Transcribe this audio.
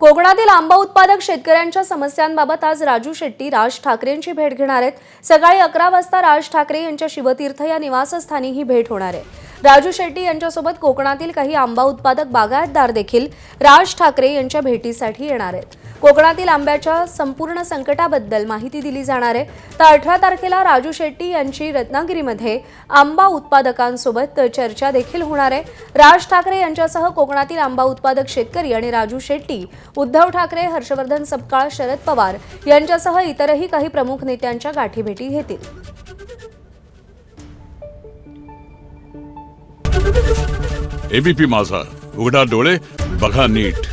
कोकणातील आंबा उत्पादक शेतकऱ्यांच्या समस्यांबाबत आज राजू शेट्टी राज ठाकरेंची भेट घेणार आहेत। सकाळी 11 वाजता राज ठाकरे यांच्या शिवतीर्थ या निवासस्थानी ही भेट होणार आहे। राजू शेट्टी यांच्यासोबत कोकणातील काही आंबा उत्पादक बागायतदार देखील राज ठाकरे यांच्या भेटीसाठी येणार आहेत। कोकणातील आंब्याच्या संपूर्ण संकटाबद्दल माहिती दिली जाणार आहे। तर 18 तारखेला राजू शेट्टी यांची रत्नागिरीमध्ये आंबा उत्पादकांसोबत चर्चा देखील होणार आहे। राज ठाकरे यांच्यासह कोकणातील आंबा उत्पादक शेतकरी आणि राजू शेट्टी, उद्धव ठाकरे, हर्षवर्धन सपकाळ, शरद पवार यांच्यासह इतरही काही प्रमुख नेत्यांच्या गाठीभेटी घेतील। एबीपी माझा, उघडा डोळे बघा नीट।